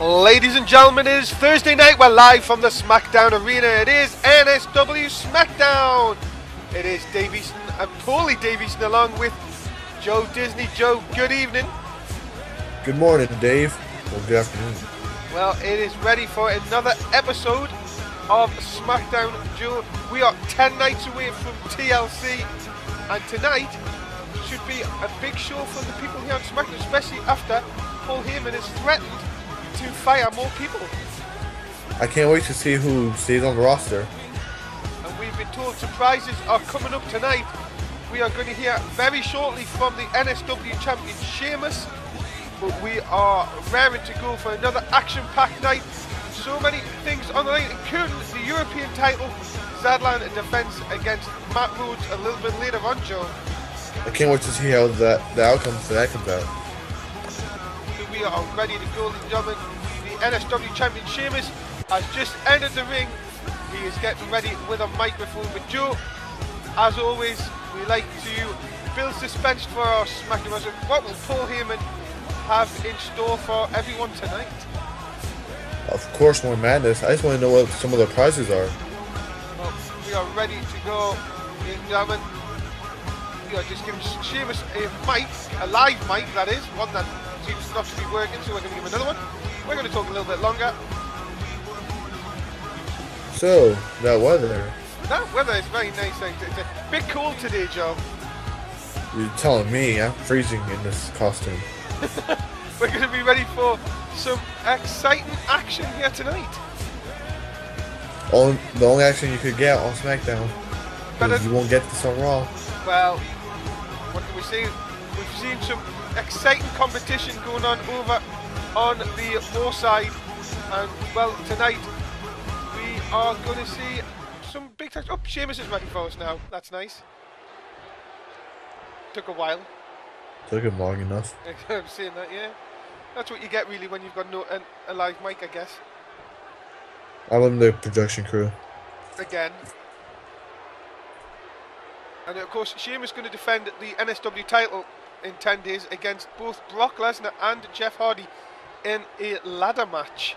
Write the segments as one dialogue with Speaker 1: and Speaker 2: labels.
Speaker 1: Ladies and gentlemen, it is Thursday night. We're live from the Smackdown arena. It is NSW Smackdown. It is Dave Easton and Paulie Dave Easton along with Joe Disney. Joe, good evening.
Speaker 2: Good morning, Dave. Well, good afternoon.
Speaker 1: Well, it is ready for another episode of Smackdown. Joe, we are 10 nights away from TLC, and tonight should be a big show for the people here on Smackdown, especially after Paul Heyman has threatened to fire more people.
Speaker 2: I can't wait to see who stays on the roster.
Speaker 1: And we've been told surprises are coming up tonight. We are going to hear very shortly from the NSW champion Sheamus, but we are raring to go for another action-packed night. So many things on the line, including the European title, Zadlan defense against Matt Rhodes a little bit later on, Joe.
Speaker 2: I can't wait to see how the outcome for that comes out.
Speaker 1: We are ready to go, ladies and gentlemen. The NSW champion Sheamus has just entered the ring. He is getting ready with a microphone. But Joe, as always, we like to build suspense for our SmackDown wrestling. What will Paul Heyman have in store for everyone tonight?
Speaker 2: Of course, more madness. I just want to know what some of the prizes are.
Speaker 1: Well, we are ready to go, ladies and gentlemen. We are just giving Sheamus a mic, a live mic, that is, one that seems not to be working, so we're going to give him another one. We're going to talk a little bit longer.
Speaker 2: So, that weather.
Speaker 1: That weather is very nice. It's a bit cold today, Joe.
Speaker 2: You're telling me I'm freezing in this costume.
Speaker 1: We're going to be ready for some exciting action here tonight.
Speaker 2: The only action you could get on SmackDown. Because you won't get this on Raw.
Speaker 1: Well, what can we say? We've seen some exciting competition going on over on the Raw side, and well, tonight we are going to see some big touch. Oh, Sheamus is ready for us now. That's nice. Took a while.
Speaker 2: Took him long enough.
Speaker 1: I'm saying that, yeah. That's what you get really when you've got a live mic, I guess.
Speaker 2: I love the production crew.
Speaker 1: Again. And of course, Sheamus is going to defend the NSW title in 10 days against both Brock Lesnar and Jeff Hardy in a ladder match.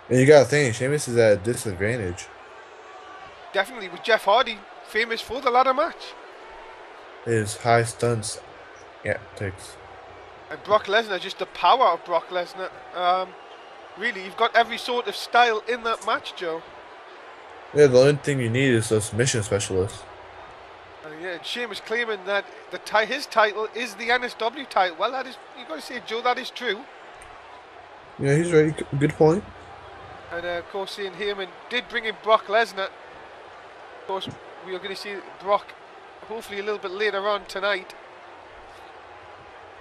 Speaker 2: And you gotta think, Sheamus is at a disadvantage.
Speaker 1: Definitely, with Jeff Hardy famous for the ladder match.
Speaker 2: His high stunts takes.
Speaker 1: And Brock Lesnar, just the power of Brock Lesnar. Really, you've got every sort of style in that match, Joe.
Speaker 2: Yeah, the only thing you need is a submission specialist.
Speaker 1: Yeah, Sheamus claiming that his title is the NSW title. Well, that is, you've got to say, Joe, that is true.
Speaker 2: Yeah, he's right. Good point.
Speaker 1: And of course, seeing Heyman did bring in Brock Lesnar. Of course, we are going to see Brock hopefully a little bit later on tonight.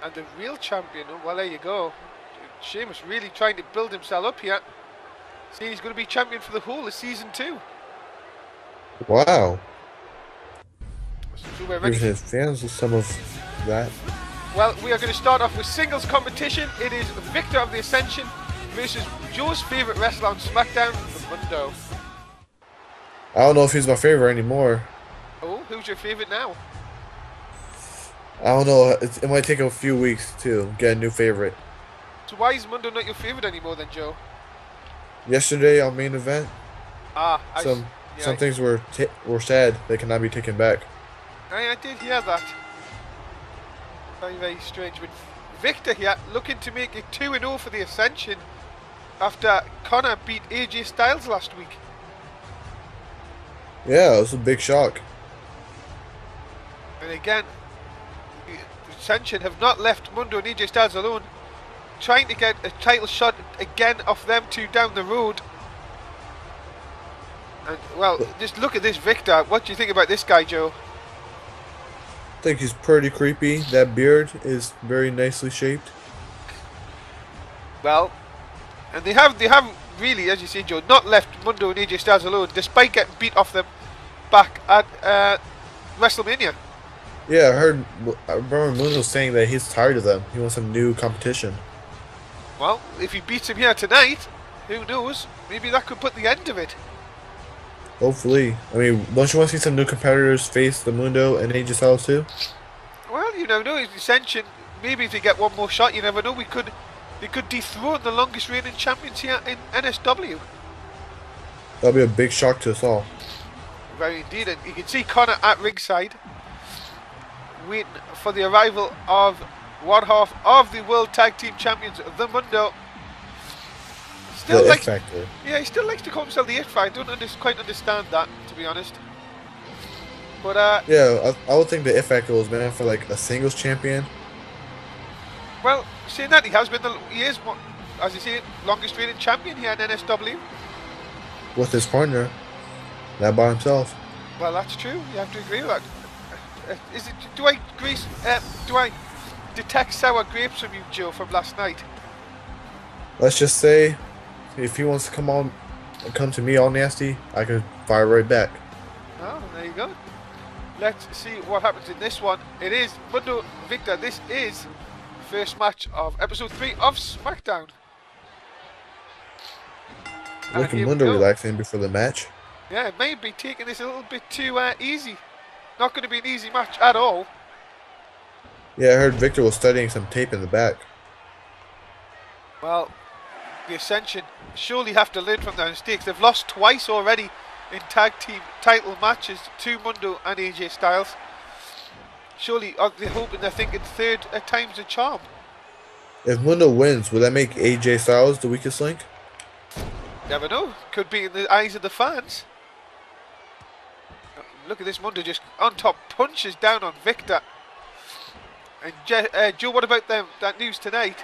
Speaker 1: And the real champion, well, there you go. Sheamus really trying to build himself up here. Seeing he's going to be champion for the whole of season 2.
Speaker 2: Wow.
Speaker 1: So we're ready.
Speaker 2: Give his fans some of that.
Speaker 1: Well, we are going to start off with singles competition. It is Victor of the Ascension versus Joe's favourite wrestler on SmackDown, Mundo.
Speaker 2: I don't know if he's my favorite anymore.
Speaker 1: Oh, who's your favourite now?
Speaker 2: I don't know. It might take a few weeks to get a new favorite.
Speaker 1: So why is Mundo not your favourite anymore then, Joe?
Speaker 2: Yesterday on main event,
Speaker 1: some
Speaker 2: things were said they cannot be taken back.
Speaker 1: I did hear that. Very, very strange. But Victor here looking to make it 2-0 for the Ascension after Connor beat AJ Styles last week.
Speaker 2: Yeah, it was a big shock.
Speaker 1: And again, the Ascension have not left Mundo and AJ Styles alone, trying to get a title shot again off them two down the road. And well, just look at this Victor. What do you think about this guy, Joe?
Speaker 2: I think he's pretty creepy. That beard is very nicely shaped.
Speaker 1: Well, and they have really, as you say, Joe, not left Mundo and AJ Styles alone, despite getting beat off them back at WrestleMania.
Speaker 2: Yeah, I remember Mundo saying that he's tired of them. He wants some new competition.
Speaker 1: Well, if he beats him here tonight, who knows? Maybe that could put the end of it.
Speaker 2: Hopefully. I mean, don't you want to see some new competitors face the Mundo and AJ Styles too?
Speaker 1: Well, you never know. His Ascension, maybe if they get one more shot, you never know. They could dethrone the longest reigning champions here in NSW.
Speaker 2: That'll be a big shock to us all.
Speaker 1: Very indeed. And you can see Connor at ringside, waiting for the arrival of one half of the World Tag Team Champions, the Mundo.
Speaker 2: The It Factor.
Speaker 1: Yeah, he still likes to call himself the It Factor. I don't quite understand that, to be honest. But
Speaker 2: yeah, I would think the It Factor was meant for like a singles champion.
Speaker 1: Well, saying that, he is, as you say, longest reigning champion here in NSW.
Speaker 2: With his partner, not by himself.
Speaker 1: Well, that's true. You have to agree with that. Do I detect sour grapes from you, Joe, from last night?
Speaker 2: Let's just say, if he wants to come to me all nasty, I could fire right back.
Speaker 1: Oh, there you go. Let's see what happens in this one. It is Mundo Victor. This is first match of episode 3 of Smackdown.
Speaker 2: Looking Mundo relaxing before the match.
Speaker 1: Yeah, it may be taking this a little bit too easy. Not going to be an easy match at all.
Speaker 2: Yeah, I heard Victor was studying some tape in the back.
Speaker 1: Well, the Ascension surely have to learn from their mistakes. They've lost twice already in tag team title matches to Mundo and AJ Styles. Surely they're hoping, they're thinking third time's a charm.
Speaker 2: If Mundo wins, would that make AJ Styles the weakest link?
Speaker 1: Never know. Could be in the eyes of the fans. Look at this, Mundo just on top, punches down on Victor. And Joe, what about that news tonight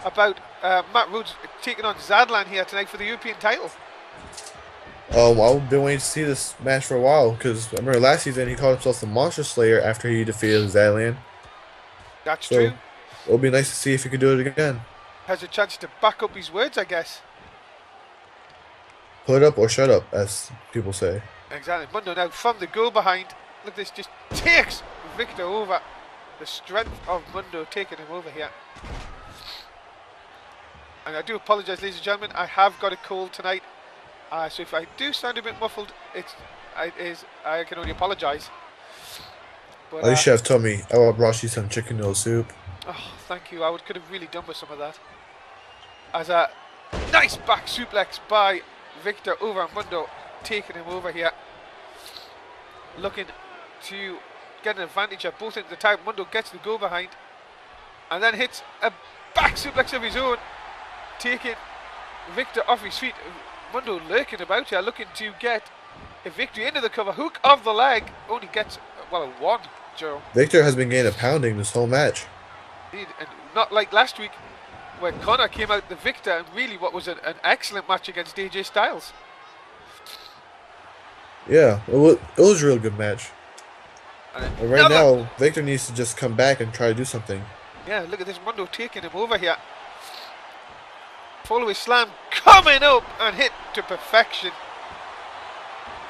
Speaker 1: about Matt Rhodes taking on Zadlan here tonight for the European title?
Speaker 2: I've been waiting to see this match for a while, because I remember last season he called himself the Monster Slayer after he defeated Zadlan.
Speaker 1: That's true.
Speaker 2: It'll be nice to see if he could do it again.
Speaker 1: Has a chance to back up his words, I guess.
Speaker 2: Put up or shut up, as people say.
Speaker 1: Exactly. Mundo now from the go behind. Look at this, just takes Victor over. The strength of Mundo taking him over here. And I do apologise, ladies and gentlemen, I have got a cold tonight. So if I do sound a bit muffled, I can only apologise.
Speaker 2: At least you have told me. I brought you some chicken noodle soup.
Speaker 1: Oh, thank you. I could have really done with some of that. As a nice back suplex by Victor over Mundo, taking him over here. Looking to get an advantage at both ends of the time. Mundo gets the go behind and then hits a back suplex of his own, taking Victor off his feet. Mundo lurking about here, looking to get a victory into the cover. Hook of the leg, only gets, well, a 1, Joe.
Speaker 2: Victor has been getting a pounding this whole match.
Speaker 1: Indeed, and not like last week when Connor came out the victor and really what was an excellent match against AJ Styles.
Speaker 2: Yeah, it was a real good match. And right now, Victor needs to just come back and try to do something.
Speaker 1: Yeah, look at this, Mundo taking him over here. Follow his slam coming up and hit to perfection.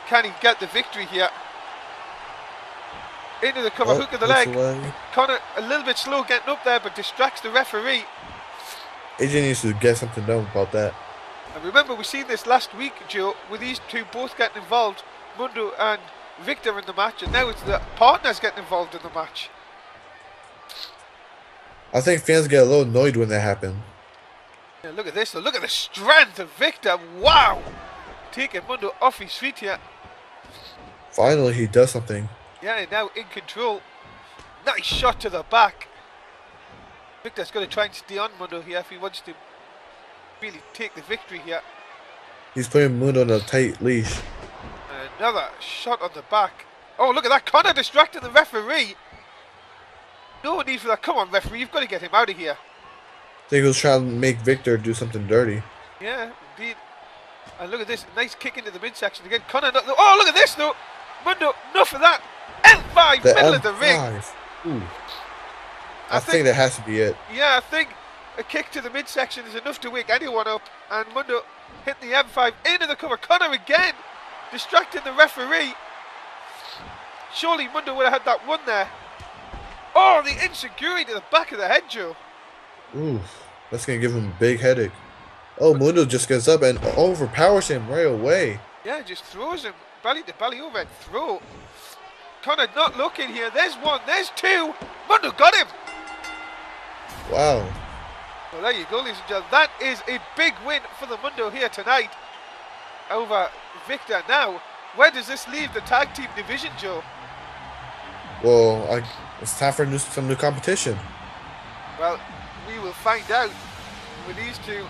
Speaker 1: Can he get the victory here? Into the cover, hook of the leg. Connor a little bit slow getting up there, but distracts the referee.
Speaker 2: AJ needs to get something done about that.
Speaker 1: And remember, we seen this last week, Joe, with these two both getting involved, Mundo and Victor in the match, and now it's the partners getting involved in the match.
Speaker 2: I think fans get a little annoyed when that happens.
Speaker 1: Yeah, look at this, look at the strength of Victor, wow! Taking Mundo off his feet here.
Speaker 2: Finally, he does something.
Speaker 1: Yeah, now in control. Nice shot to the back. Victor's going to try and stay on Mundo here if he wants to really take the victory here.
Speaker 2: He's putting Mundo on a tight leash.
Speaker 1: And another shot on the back. Oh, look at that. Connor distracting the referee. No need for that. Come on, referee. You've got to get him out of here.
Speaker 2: I think he was trying to make Victor do something dirty.
Speaker 1: Yeah, indeed. And look at this. Nice kick into the midsection again. Connor. Oh, look at this, though. Mundo, enough of that. L5, middle of the ring.
Speaker 2: Ooh. I think that has to be it.
Speaker 1: Yeah, I think a kick to the midsection is enough to wake anyone up. And Mundo hitting the M5 into the cover. Connor again, distracting the referee. Surely Mundo would have had that one there. Oh, the insecurity to the back of the head, Joe.
Speaker 2: Ooh, that's going to give him a big headache. Oh, Mundo just gets up and overpowers him right away.
Speaker 1: Yeah, just throws him belly to belly overhead throw. Connor not looking here. There's one, there's two. Mundo got him.
Speaker 2: Wow.
Speaker 1: Well, there you go, ladies and gentlemen. That is a big win for the Mundo here tonight over Victor. Now, where does this leave the tag team division, Joe?
Speaker 2: Well, it's time for some new competition.
Speaker 1: Well, we will find out with these two.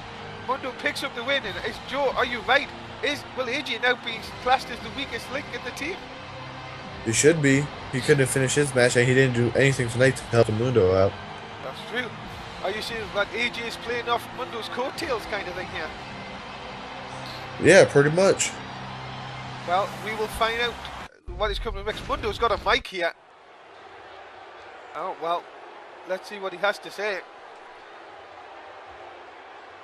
Speaker 1: Mundo picks up the win, and is Joe, are you right? Will AJ now be classed as the weakest link in the team?
Speaker 2: He should be. He couldn't finish his match, and he didn't do anything tonight to help Mundo out.
Speaker 1: That's true. Are you saying that AJ is playing off Mundo's coattails kind of thing here?
Speaker 2: Yeah, pretty much.
Speaker 1: Well, we will find out what is coming next. Mundo's got a mic here. Oh, well, let's see what he has to say.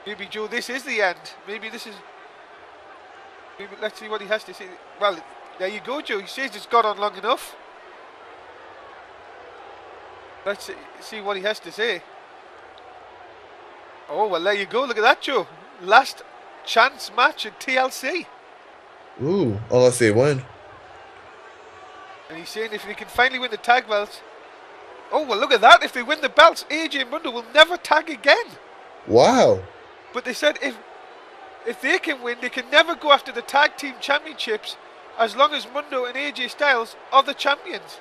Speaker 1: Maybe, Joe, this is the end. Maybe let's see what he has to say. Well, there you go, Joe. He says it's gone on long enough. Let's see what he has to say. Oh, well, there you go. Look at that, Joe. Last chance match in TLC.
Speaker 2: Ooh, unless they win.
Speaker 1: And he's saying if they can finally win the tag belts. Oh, well, look at that. If they win the belts, AJ and Mundo will never tag again.
Speaker 2: Wow.
Speaker 1: But they said if they can win, they can never go after the tag team championships as long as Mundo and AJ Styles are the champions.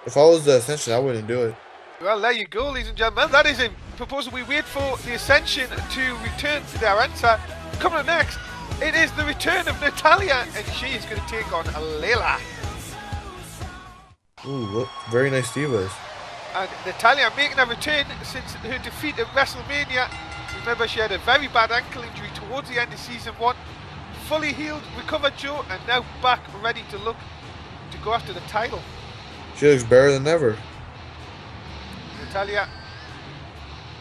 Speaker 2: If I was the Ascension, I wouldn't do it.
Speaker 1: Well, there you go, ladies and gentlemen. That is a proposal. We wait for the Ascension to return to their answer. Coming up next, it is the return of Natalya, and she is going to take on Layla.
Speaker 2: Ooh, look, very nice divas.
Speaker 1: And Natalya making a return since her defeat at WrestleMania. Remember, she had a very bad ankle injury towards the end of season 1. Fully healed, recovered, Joe, and now back ready to go after the title.
Speaker 2: She looks better than ever.
Speaker 1: Natalya,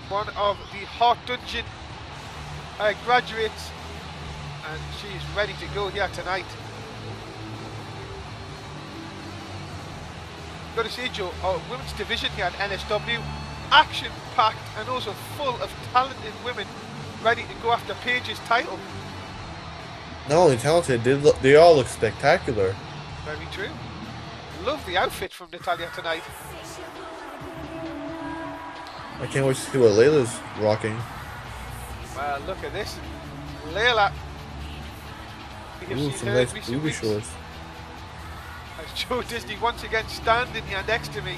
Speaker 1: one of the Heart Dungeon graduates, and she is ready to go here tonight. Got to say, Joe, our women's division here at NSW, action-packed and also full of talented women ready to go after Paige's title.
Speaker 2: Not only talented, they all look spectacular.
Speaker 1: Very true. Love the outfit from Natalya tonight.
Speaker 2: I can't wait to see what Layla's rocking.
Speaker 1: Well, look at this. Layla.
Speaker 2: Ooh, some nice booby shorts.
Speaker 1: As Joe Disney once again standing here next to me,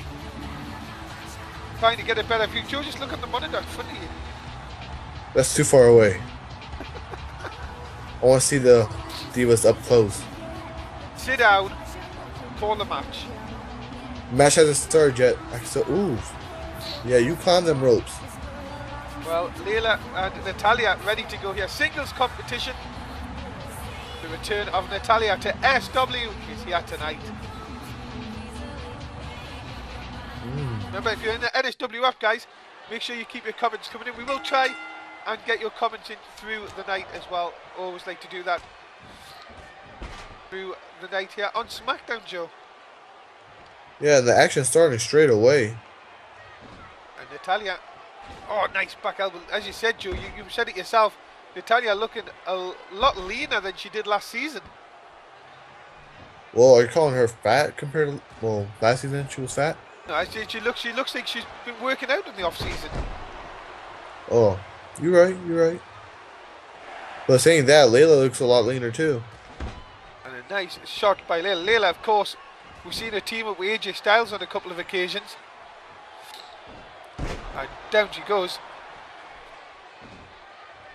Speaker 1: trying to get a better view. Joe, just look at the monitor in front of you.
Speaker 2: That's too far away. I want to see the divas up close.
Speaker 1: Sit down. Call the match.
Speaker 2: Match hasn't started yet. Ooh. Yeah, you climb them ropes.
Speaker 1: Well, Layla and Natalya ready to go here. Singles competition. The return of Natalya to SW is here tonight. Remember, if you're in the NSW app, guys, make sure you keep your comments coming in. We will try and get your comments in through the night as well. Always like to do that through the night here on Smackdown, Joe.
Speaker 2: Yeah, the action's starting straight away.
Speaker 1: And Natalya, oh, nice back elbow. As you said, Joe, you said it yourself. Natalya looking a lot leaner than she did last season.
Speaker 2: Well, are you calling her fat compared to, well, last season she was fat?
Speaker 1: No, she looks like she's been working out in the off season.
Speaker 2: Oh, you're right. But saying that, Layla looks a lot leaner too.
Speaker 1: And a nice shot by Layla. Layla, of course, we've seen her team up with AJ Styles on a couple of occasions. And down she goes.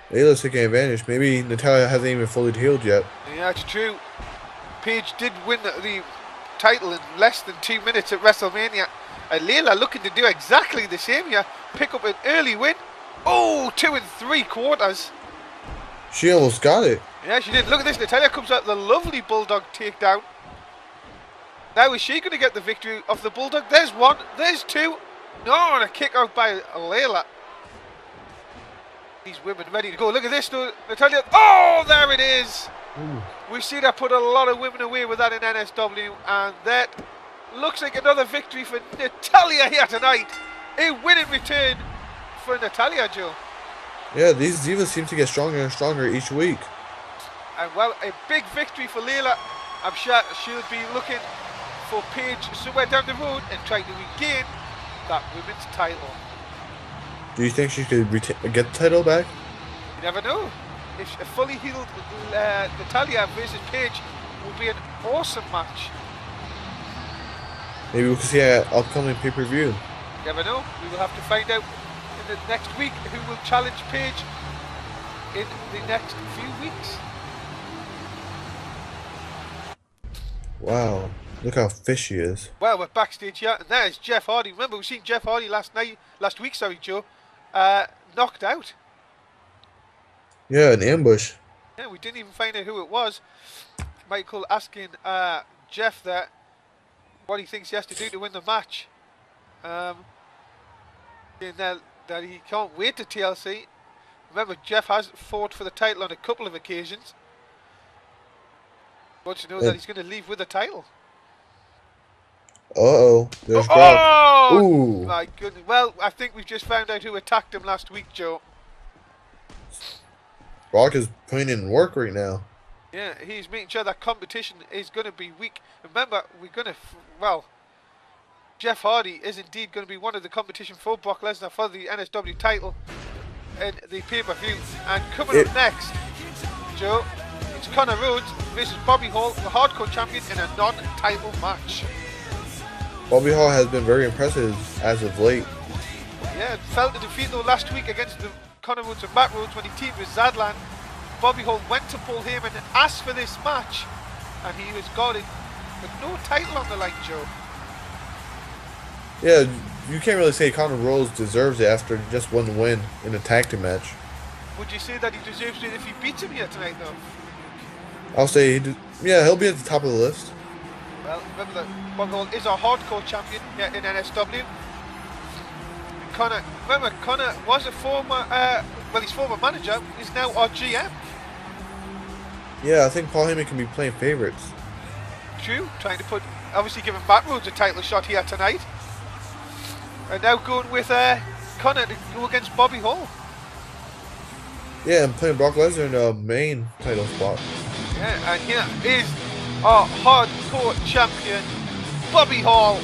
Speaker 2: Layla's taking advantage. Maybe Natalya hasn't even fully healed yet.
Speaker 1: Yeah, it's true. Paige did win the title in less than 2 minutes at WrestleMania. And Layla looking to do exactly the same here. Pick up an early win. Oh, 2 3/4.
Speaker 2: She almost got it.
Speaker 1: Yeah, she did. Look at this. Natalya comes out with a lovely Bulldog takedown. Now is she going to get the victory of the Bulldog? There's one. There's two. No, and a kick out by Layla. These women ready to go. Look at this, though, Natalia. Oh, there it is.
Speaker 2: Ooh.
Speaker 1: We see that put a lot of women away with that in NSW, and that looks like another victory for Natalia here tonight. A win in return for Natalia, Joe.
Speaker 2: Yeah, these divas seem to get stronger and stronger each week.
Speaker 1: And well, a big victory for Layla. I'm sure she'll be looking for Paige somewhere down the road and trying to regain that women's title.
Speaker 2: Do you think she could get the title back?
Speaker 1: You never know. If a fully healed Natalia versus Paige would be an awesome match.
Speaker 2: Maybe we could see an upcoming pay-per-view.
Speaker 1: You never know. We will have to find out in the next week who will challenge Paige in the next few weeks.
Speaker 2: Wow, look how fit she is.
Speaker 1: Well, we're backstage here, and there's Jeff Hardy. Remember, we've seen Jeff Hardy last week, Joe, knocked out.
Speaker 2: Yeah, an ambush.
Speaker 1: Yeah, we didn't even find out who it was. Michael asking Jeff there what he thinks he has to do to win the match. Saying that he can't wait to TLC. Remember, Jeff has fought for the title on a couple of occasions. Wants to know that he's going to leave with the title.
Speaker 2: Uh-oh, there's Brock.
Speaker 1: Oh,
Speaker 2: ooh.
Speaker 1: My goodness. Well, I think we've just found out who attacked him last week, Joe.
Speaker 2: Brock is putting in work right now.
Speaker 1: Yeah, he's making sure that competition is going to be weak. Remember, we're going to, well, Jeff Hardy is indeed going to be one of the competition for Brock Lesnar for the NSW title in the pay-per-view. And coming up next, Joe, it's Connor Rhodes versus Bobby Hall, the hardcore champion, in a non-title match.
Speaker 2: Bobby Hall has been very impressive as of late.
Speaker 1: Yeah, felt the defeat though last week against the Connor Rhodes and Matt Rhodes when he teamed with Zadlan. Bobby Hall went to Paul Heyman and asked for this match, and he was got it, with no title on the line, Joe.
Speaker 2: Yeah, you can't really say Connor Rhodes deserves it after just one win in a tag team match.
Speaker 1: Would you say that he deserves it if he beats him here tonight, though?
Speaker 2: I'll say, yeah, he'll be at the top of the list.
Speaker 1: Well, remember that Bobby Hall is a hardcore champion here in NSW. Connor was a former, his former manager is now our GM.
Speaker 2: Yeah, I think Paul Heyman can be playing favorites.
Speaker 1: True, trying to put, obviously giving Matt Rhodes a title shot here tonight. And now going with Connor to go against Bobby Hall.
Speaker 2: Yeah, and playing Brock Lesnar in the main title spot.
Speaker 1: Yeah, and here is our hardcore champion, Bobby Hall.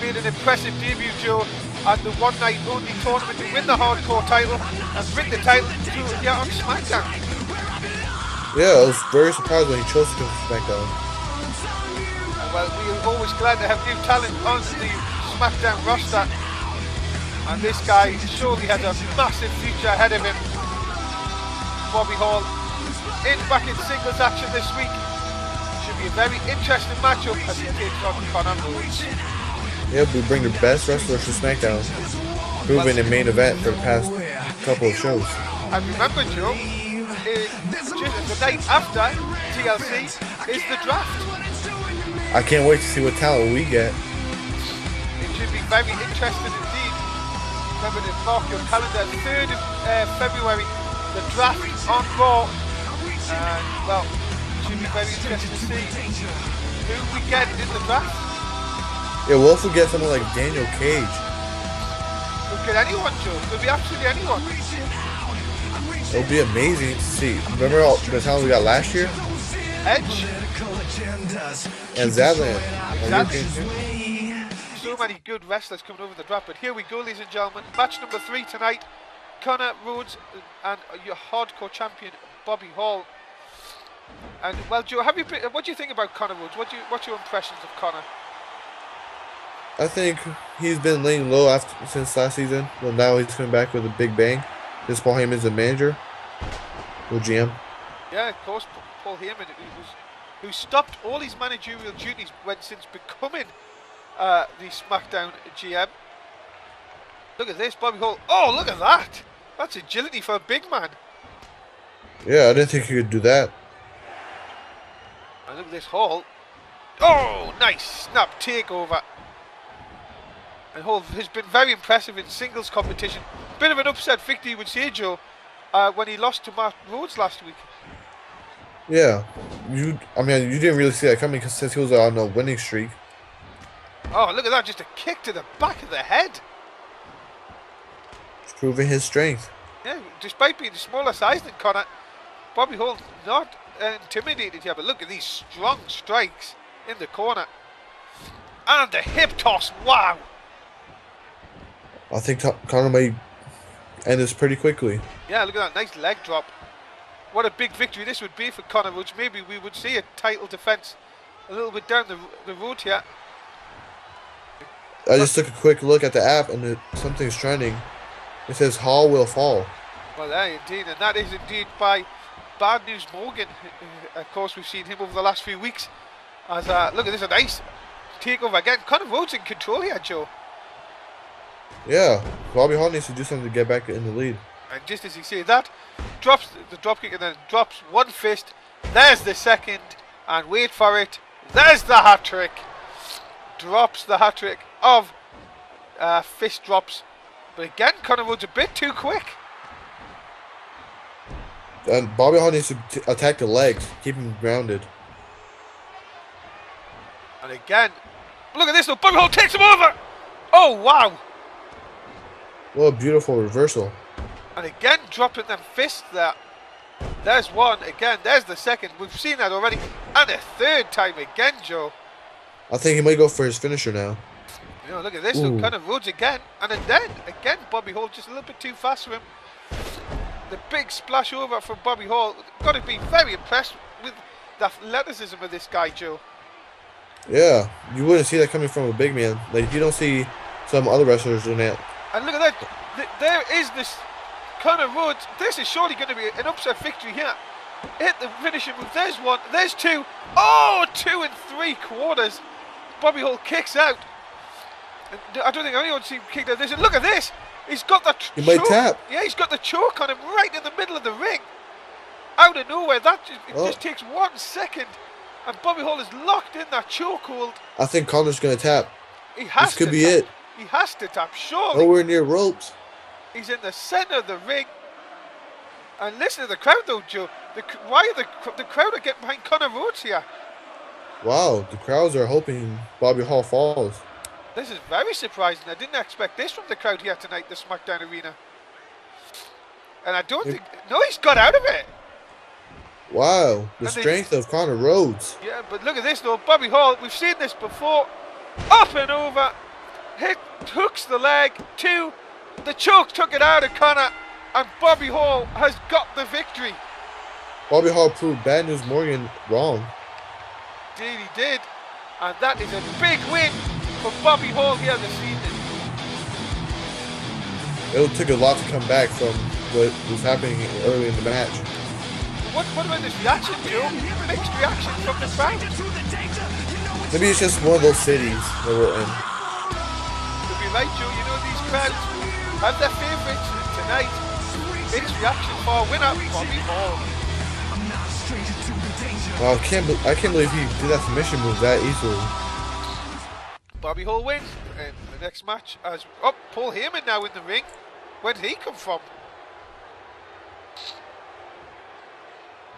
Speaker 1: Made an impressive debut, Joe, at the one night only tournament to win the hardcore title and bring the title to here on Smackdown.
Speaker 2: Yeah, I was very surprised when he chose to come to Smackdown.
Speaker 1: Well, we are always glad to have new talent on the Smackdown roster. And this guy surely has a massive future ahead of him. Bobby Hall back in singles action this week. Should be a very interesting matchup as he takes on Connor Rhodes.
Speaker 2: Yeah, we bring the best wrestlers to SmackDown, proven in main event for the past couple of shows.
Speaker 1: And remember, Joe, just the night after TLC is the draft.
Speaker 2: I can't wait to see what talent we get.
Speaker 1: It should be very interesting indeed. Remember to mark your calendar, 3rd of February, the draft on Raw. And, well, it should be very interesting to see who we get in the draft.
Speaker 2: Yeah, we'll also get someone like Daniel Cage.
Speaker 1: We'll get anyone, Joe. Could be absolutely anyone.
Speaker 2: It'll be amazing to see. Remember all the talent we got last year?
Speaker 1: Edge.
Speaker 2: And Zadlan.
Speaker 1: Exactly. So many good wrestlers coming over the draft. But here we go, ladies and gentlemen. Match number 3 tonight. Connor Rhodes and your hardcore champion, Bobby Hall. And, well, Joe, what do you think about Connor Rhodes? What's your impressions of Connor?
Speaker 2: I think he's been laying low since last season. Well, now he's coming back with a big bang. This Paul Heyman's a manager, or GM.
Speaker 1: Yeah, of course, Paul Heyman, who stopped all his managerial duties since becoming the SmackDown GM. Look at this, Bobby Hall. Oh, look at that! That's agility for a big man.
Speaker 2: Yeah, I didn't think he could do that.
Speaker 1: And look at this Hall. Oh, nice snap takeover. And Hall has been very impressive in singles competition. bit of an upset victory, would say, Joe, when he lost to Matt Rhodes last week.
Speaker 2: Yeah, I mean, you didn't really see that coming since he was on a winning streak.
Speaker 1: Oh, look at that! Just a kick to the back of the head.
Speaker 2: He's proving his strength.
Speaker 1: Yeah, despite being smaller size than Connor, Bobby Hall not intimidated here. But look at these strong strikes in the corner. And the hip toss, wow!
Speaker 2: I think Connor may end this pretty quickly.
Speaker 1: Yeah, look at that nice leg drop. What a big victory this would be for Connor Rhodes. Maybe we would see a title defense a little bit down the road here.
Speaker 2: I just took a quick look at the app and something's trending. It says Hall will fall.
Speaker 1: Well, yeah, indeed, and that is indeed by Bad News Morgan. Of course, we've seen him over the last few weeks. As look at this, a nice takeover again. Connor Rhodes in control here, Joe.
Speaker 2: Yeah, Bobby Hall needs to do something to get back in the lead.
Speaker 1: And just as he said that, drops the drop kick and then drops one fist. There's the second, and wait for it. There's the hat trick. Drops the hat trick of fist drops. But again, Connor Rhodes a bit too quick.
Speaker 2: And Bobby Hall needs to attack the legs, keep him grounded.
Speaker 1: And again, look at this though. Bobby Hall takes him over. Oh wow!
Speaker 2: What a beautiful reversal.
Speaker 1: And again, dropping them fists there. There's one again. There's the second. We've seen that already, and a third time again, Joe.
Speaker 2: I think he might go for his finisher now.
Speaker 1: You know, look at this. So Connor Rhodes again, and then again, Bobby Hall just a little bit too fast for him. The big splash over from Bobby Hall. Got to be very impressed with the athleticism of this guy, Joe.
Speaker 2: Yeah, you wouldn't see that coming from a big man. Like, you don't see some other wrestlers doing that.
Speaker 1: And look at that. There is this Connor Rhodes. This is surely going to be an upset victory here. Hit the finishing move. There's one. There's two. Oh, 2 3/4. Bobby Hall kicks out. And I don't think anyone's seen kicked out this. And look at this. He's got the choke.
Speaker 2: He might tap.
Speaker 1: Yeah, he's got the choke on him right in the middle of the ring. Out of nowhere. That just takes 1 second. And Bobby Hall is locked in that chokehold.
Speaker 2: I think Connor's going to tap.
Speaker 1: He has
Speaker 2: this could
Speaker 1: to
Speaker 2: be
Speaker 1: tap.
Speaker 2: it.
Speaker 1: He has to tap, surely.
Speaker 2: Nowhere near ropes.
Speaker 1: He's in the center of the ring. And listen to the crowd though, Joe. Why are the crowd are getting behind Connor Rhodes here?
Speaker 2: Wow, the crowds are hoping Bobby Hall falls.
Speaker 1: This is very surprising. I didn't expect this from the crowd here tonight, the Smackdown Arena. And I don't think... No, he's got out of it.
Speaker 2: Wow, the strength of Connor Rhodes.
Speaker 1: Yeah, but look at this though. Bobby Hall, we've seen this before. Up and over. Hooks the leg. 2. The choke took it out of Connor. And Bobby Hall has got the victory.
Speaker 2: Bobby Hall proved Bad News Morgan wrong.
Speaker 1: Indeed he did. And that is a big win for Bobby Hall here this evening.
Speaker 2: It took a lot to come back from what was happening early in the match.
Speaker 1: What about this reaction, Joe? Mixed reaction from the crowd.
Speaker 2: Maybe it's just one of those cities that we're in.
Speaker 1: Could be right, Joe. You know these crowds have their favourites tonight. Mixed reaction for winner Bobby Hall.
Speaker 2: Wow, I can't believe he did that submission move that easily.
Speaker 1: Bobby Hall wins in the next match. As Paul Heyman now in the ring. Where did he come from?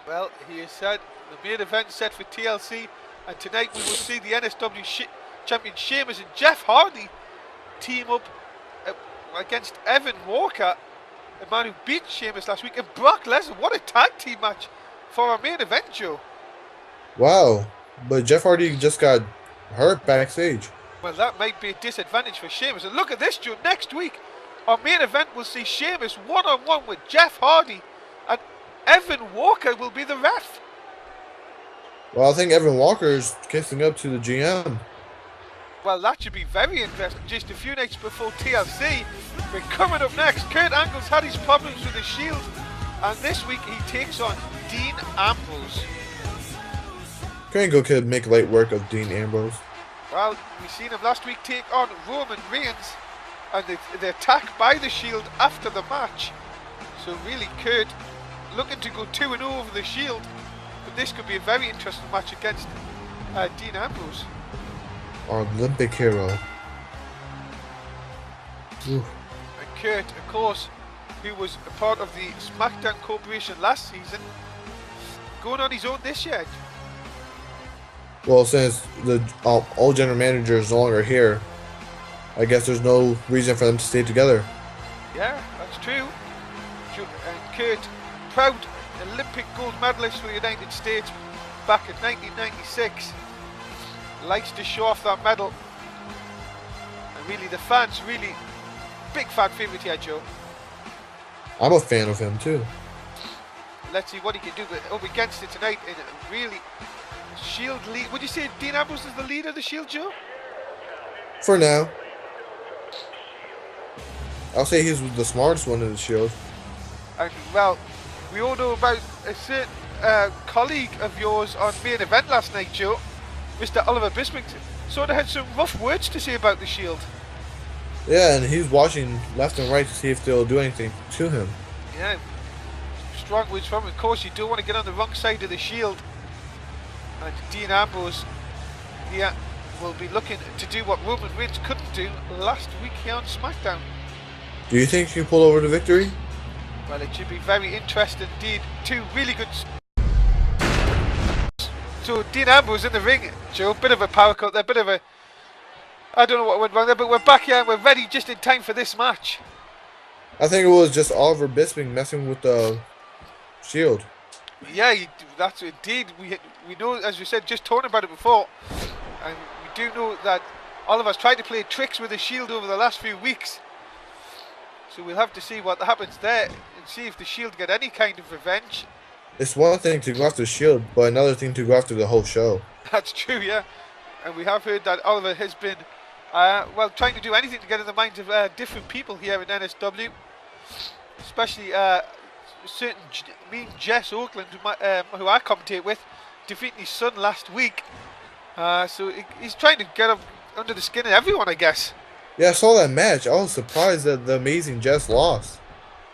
Speaker 1: Well, he has said the main event set for TLC, and tonight we will see the NSW champion Sheamus and Jeff Hardy team up against Evan Walker, a man who beat Sheamus last week, and Brock Lesnar. What a tag team match for our main event, Joe.
Speaker 2: Wow, but Jeff Hardy just got hurt backstage.
Speaker 1: Well, that might be a disadvantage for Sheamus. And look at this, Joe. Next week, our main event will see Sheamus one-on-one with Jeff Hardy, and Evan Walker will be the ref.
Speaker 2: Well, I think Evan Walker is kissing up to the GM.
Speaker 1: Well, that should be very interesting. Just a few nights before TLC, we're coming up next. Kurt Angle's had his problems with the Shield, and this week he takes on Dean Ambrose.
Speaker 2: Kurt Angle could make light work of Dean Ambrose.
Speaker 1: Well, we seen him last week take on Roman Reigns, and the attack by the Shield after the match. So really, Kurt looking to go 2-0 over the Shield, but this could be a very interesting match against Dean Ambrose.
Speaker 2: Our Olympic hero.
Speaker 1: And Kurt, of course, who was a part of the Smackdown Corporation last season, going on his own this year.
Speaker 2: Well, since the old general manager is no longer here, I guess there's no reason for them to stay together.
Speaker 1: Yeah, that's true. And Kurt, proud Olympic gold medalist for the United States back in 1996, likes to show off that medal. And really, the fans, really big fan favourite here, Joe.
Speaker 2: I'm a fan of him too.
Speaker 1: Let's see what he can do up against it tonight in a really Shield lead. Would you say Dean Ambrose is the leader of the Shield, Joe?
Speaker 2: For now. I'll say he's the smartest one in the Shield.
Speaker 1: And, well, we all know about a certain colleague of yours on main event last night, Joe, Mr. Oliver Bisping, sort of had some rough words to say about the Shield.
Speaker 2: Yeah, and he's watching left and right to see if they'll do anything to him.
Speaker 1: Yeah, strong words from him. Of course, you don't want to get on the wrong side of the Shield. And Dean Ambrose, yeah, will be looking to do what Roman Reigns couldn't do last week here on SmackDown.
Speaker 2: Do you think he can pull over the victory?
Speaker 1: Well, it should be very interesting indeed. Two really good. So Dean Ambrose in the ring, Joe. Bit of a power cut there, bit of a. I don't know what went wrong there, but we're back here and we're ready just in time for this match.
Speaker 2: I think it was just Oliver Bisping messing with the Shield.
Speaker 1: Yeah, that's indeed. We know, as we said, just talking about it before, and we do know that Oliver's tried to play tricks with the Shield over the last few weeks. So we'll have to see what happens there and see if the Shield get any kind of revenge.
Speaker 2: It's one thing to go after the Shield, but another thing to go after the whole show.
Speaker 1: That's true, yeah. And we have heard that Oliver has been, well, trying to do anything to get in the minds of different people here in NSW. Especially certain Jess Oakland, who I commentate with, defeating his son last week. So he's trying to get up under the skin of everyone, I guess.
Speaker 2: Yeah, I saw that match. I was surprised that the amazing Jess lost.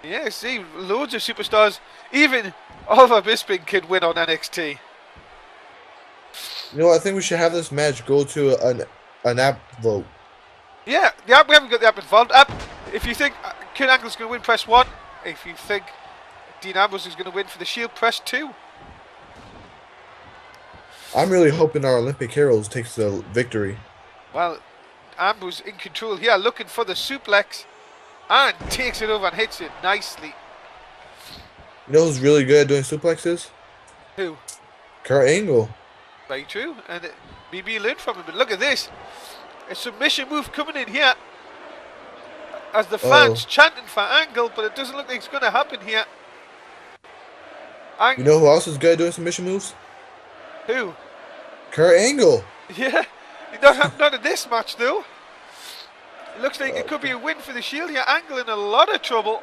Speaker 1: Yeah, see, loads of superstars. Even Oliver Bisping could win on NXT.
Speaker 2: You know, I think we should have this match go to an app vote.
Speaker 1: Yeah, the app, we haven't got the app involved. App, if you think Kurt Angle's going to win, press 1. If you think Dean Ambrose is going to win for the Shield, press 2.
Speaker 2: I'm really hoping our Olympic heroes takes the victory.
Speaker 1: Well, Ambrose in control here, looking for the suplex, and takes it over and hits it nicely.
Speaker 2: You know who's really good at doing suplexes?
Speaker 1: Who?
Speaker 2: Kurt Angle.
Speaker 1: Very true, and maybe you learn from him. But look at this, a submission move coming in here, as the fans chanting for Angle, but it doesn't look like it's going to happen here.
Speaker 2: You know who else is good at doing submission moves?
Speaker 1: Who?
Speaker 2: Kurt Angle.
Speaker 1: Yeah, not in this match though. It looks like it could be a win for the Shield here. Angle in a lot of trouble.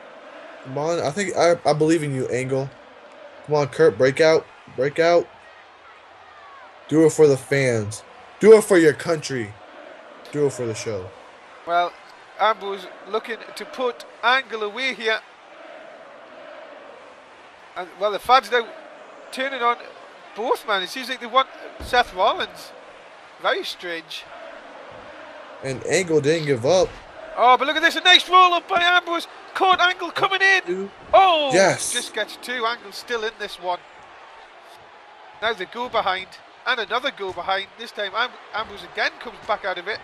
Speaker 2: Come on, I believe in you, Angle. Come on, Kurt, break out. Break out. Do it for the fans. Do it for your country. Do it for the show.
Speaker 1: Well, Ambrose looking to put Angle away here. And, well, the fans now turning on both men. It seems like they want Seth Rollins. Very strange.
Speaker 2: And Angle didn't give up.
Speaker 1: Oh, but look at this. A nice roll up by Ambrose. Caught Angle coming in. Oh,
Speaker 2: yes.
Speaker 1: Just gets 2. Angle still in this one. Now they go behind. And another go behind. This time Ambrose again comes back out of it.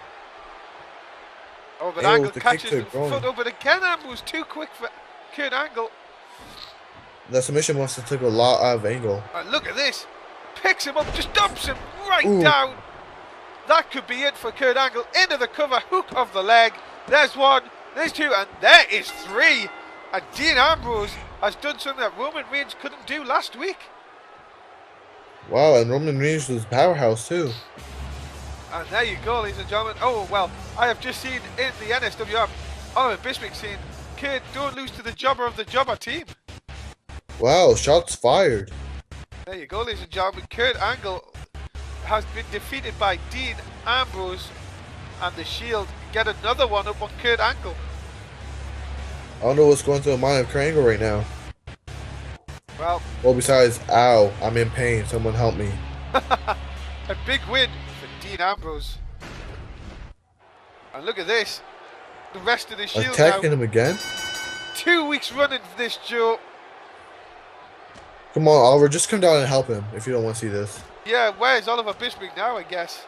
Speaker 1: Oh, but Angle catches the foot. Oh, but again Ambrose too quick for Kurt Angle.
Speaker 2: The submission must have took a lot out of Angle.
Speaker 1: And look at this. Picks him up, just dumps him right down. That could be it for Kurt Angle. Into the cover, hook of the leg. There's 1, there's 2, and there is 3. And Dean Ambrose has done something that Roman Reigns couldn't do last week.
Speaker 2: Wow, and Roman Reigns was powerhouse too.
Speaker 1: And there you go, ladies and gentlemen. Oh, well, I have just seen in the NSW app, Oliver Bisping saying, Kurt, don't lose to the jobber of the jobber team.
Speaker 2: Wow, shots fired.
Speaker 1: There you go, ladies and gentlemen. Kurt Angle has been defeated by Dean Ambrose, and the Shield get another one up on Kurt Angle.
Speaker 2: I don't know what's going through the mind of Kurt Angle right now.
Speaker 1: Well,
Speaker 2: besides, ow, I'm in pain. Someone help me.
Speaker 1: a big win for Dean Ambrose. And look at this. the rest of the Shield
Speaker 2: Attacking
Speaker 1: now.
Speaker 2: him again?
Speaker 1: 2 weeks running for this, Joe.
Speaker 2: Come on, Oliver, just come down and help him if you don't want to see this.
Speaker 1: Yeah, where's Oliver Bisping now, I guess?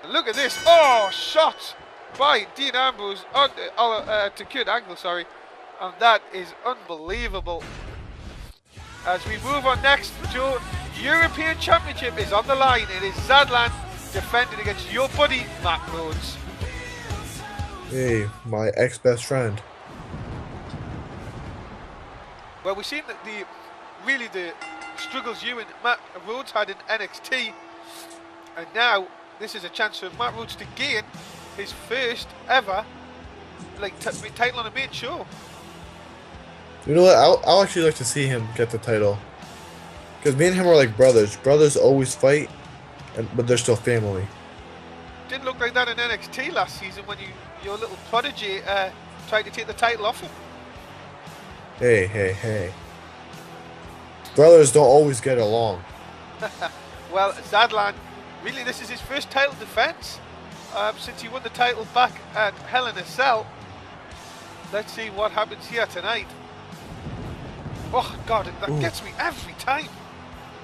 Speaker 1: And look at this. Oh, shot by Dean Ambrose on, to Kurt Angle, sorry. And that is unbelievable. As we move on next, Joe, European Championship is on the line. It is Zadlan defending against your buddy, Matt Rhodes.
Speaker 2: Hey, my ex-best friend.
Speaker 1: Well, we've seen that the struggles you and Matt Rhodes had in NXT, and now this is a chance for Matt Rhodes to gain his first ever title on a main show.
Speaker 2: You know what? I'll actually like to see him get the title, because me and him are like brothers. Brothers always fight, but they're still family.
Speaker 1: Didn't look like that in NXT last season when your little prodigy tried to take the title off him.
Speaker 2: Hey. Brothers don't always get along.
Speaker 1: Well, Zadlan, really this is his first title defense since he won the title back at Hell in a Cell. Let's see what happens here tonight. Oh God, that gets me every time.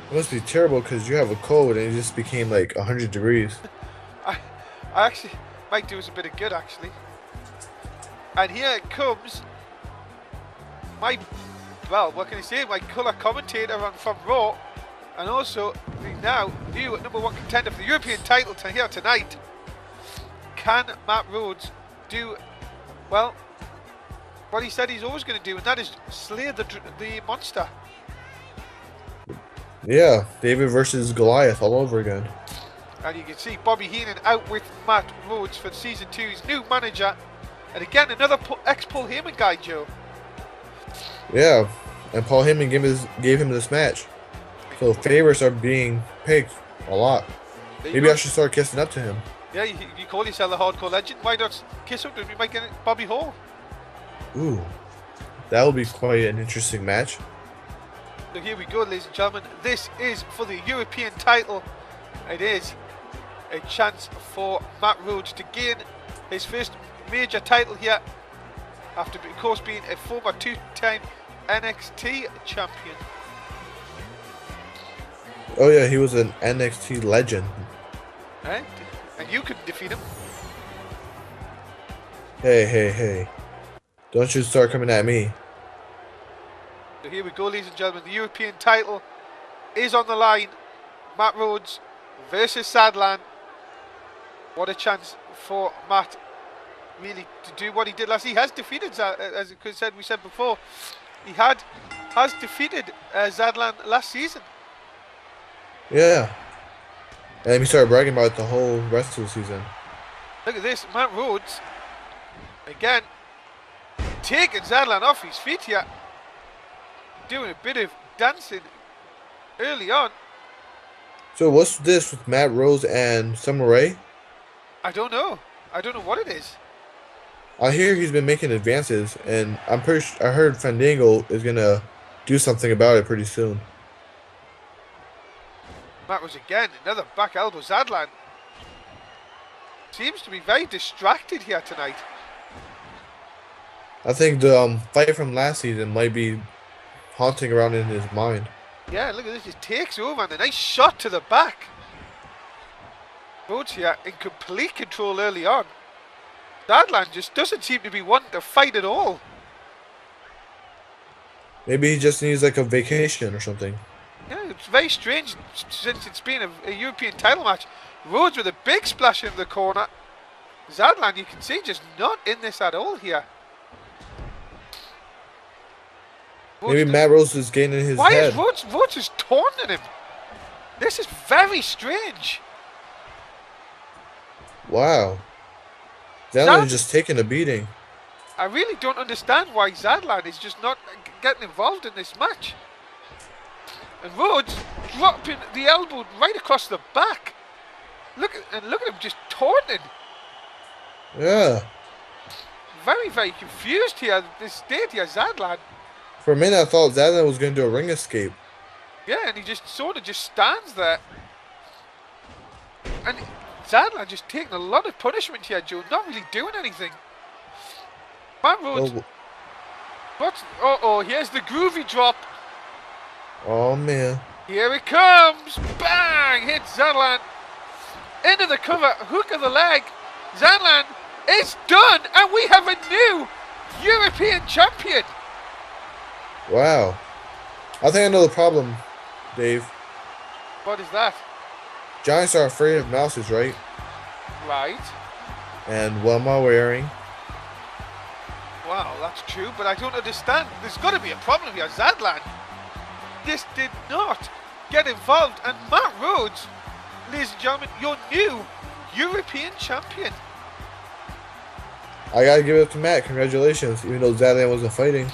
Speaker 2: It must be terrible because you have a cold and it just became like 100 degrees.
Speaker 1: I actually might do us a bit of good actually. And here it comes. What can I say? My colour commentator from Raw, and also the now new #1 contender for the European title here tonight. Can Matt Rhodes do well what he said he's always going to do, and that is slay the monster?
Speaker 2: Yeah, David versus Goliath all over again.
Speaker 1: And you can see Bobby Heenan out with Matt Rhodes for Season 2's new manager, and again another ex-Paul Heyman guy, Joe.
Speaker 2: Yeah, and Paul Heyman gave him this match. So favors are being picked a lot. Maybe I should start kissing up to him.
Speaker 1: Yeah, you call yourself a hardcore legend. Why not kiss up to him? We might get Bobby Hall.
Speaker 2: Ooh, that will be quite an interesting match.
Speaker 1: So here we go, ladies and gentlemen. This is for the European title. It is a chance for Matt Rhodes to gain his first major title here, after of course being a former two-time NXT champion.
Speaker 2: Oh yeah, he was an NXT legend.
Speaker 1: Right? And you couldn't defeat him.
Speaker 2: Hey. Don't you start coming at me.
Speaker 1: So here we go, ladies and gentlemen. The European title is on the line. Matt Rhodes versus Zadlan. What a chance for Matt really to do what he did last. He has defeated, as we said before, he has defeated Zadlan last season.
Speaker 2: Yeah. And he started bragging about it the whole rest of the season.
Speaker 1: Look at this, Matt Rhodes again taking Zadlan off his feet here, doing a bit of dancing early on.
Speaker 2: So what's this with Matt Rhodes and Summer Rae?
Speaker 1: I don't know what it is.
Speaker 2: I hear he's been making advances, and I'm pretty sure I heard Fandango is gonna do something about it pretty soon.
Speaker 1: Matt was again another back elbow. Zadlan seems to be very distracted here tonight.
Speaker 2: I think the fight from last season might be haunting around in his mind.
Speaker 1: Yeah, look at this, just takes over and a nice shot to the back. Rhodes here in complete control early on. Zadlan just doesn't seem to be wanting to fight at all.
Speaker 2: Maybe he just needs like a vacation or something.
Speaker 1: Yeah, it's very strange since it's been a European title match. Rhodes with a big splash in the corner. Zadlan, you can see, just not in this at all here.
Speaker 2: Maybe Matt Rhodes is gaining his
Speaker 1: Why
Speaker 2: head.
Speaker 1: is Rhodes is taunting him? This is very strange.
Speaker 2: Wow. Zadlan is just taking a beating.
Speaker 1: I really don't understand why Zadlan is just not getting involved in this match. And Rhodes dropping the elbow right across the back. Look at him just taunting.
Speaker 2: Yeah.
Speaker 1: Very, very confused here. This state here, Zadlan.
Speaker 2: For a minute, I thought Zadlan was going to do a ring escape.
Speaker 1: Yeah, and he just sort of just stands there. And Zadlan just taking a lot of punishment here, Joe. Not really doing anything. Matt Rhodes.
Speaker 2: Oh,
Speaker 1: What? Uh-oh, here's the groovy drop.
Speaker 2: oh man.
Speaker 1: Here it comes. Bang! Hits Zanlan. Into the cover. Hook of the leg. Zanlan is done. And we have a new European champion.
Speaker 2: Wow. I think I know the problem, Dave.
Speaker 1: What is that?
Speaker 2: Giants are afraid of mouses, right?
Speaker 1: Right.
Speaker 2: And what am I wearing?
Speaker 1: Wow, that's true, but I don't understand. There's got to be a problem here. Zanlan. This did not get involved. And Matt Rhodes, ladies and gentlemen, your new European champion.
Speaker 2: I gotta give it up to Matt. Congratulations, even though Zadlan wasn't fighting.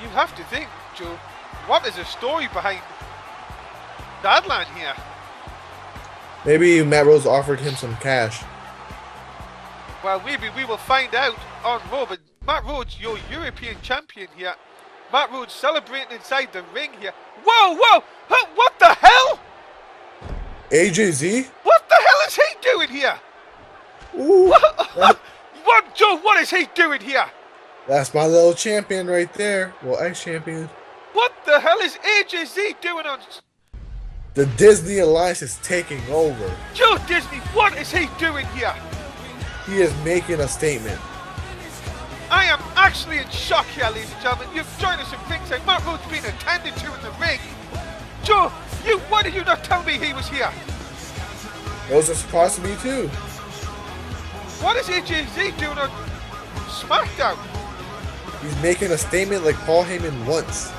Speaker 1: You have to think, Joe, what is the story behind Zadlan here?
Speaker 2: Maybe Matt Rhodes offered him some cash.
Speaker 1: Well, maybe we will find out on Raw, but Matt Rhodes, your European champion here. Matt Rhodes celebrating inside the ring here. Whoa, whoa! Huh, what the hell?
Speaker 2: AJZ?
Speaker 1: What the hell is he doing here?
Speaker 2: Ooh,
Speaker 1: What, Joe, what is he doing here?
Speaker 2: that's my little champion right there. Well, ex-champion.
Speaker 1: What the hell is AJZ doing on...
Speaker 2: The Disney Alliance is taking over.
Speaker 1: Joe Disney, what is he doing here?
Speaker 2: He is making a statement.
Speaker 1: I am actually in shock here, ladies and gentlemen. You've joined us in ringside. Matt Rhodes being attended to in the ring. Joe, why did you not tell me he was here?
Speaker 2: It was a surprise to me too.
Speaker 1: What is AJZ doing on Smackdown?
Speaker 2: He's making a statement like Paul Heyman once.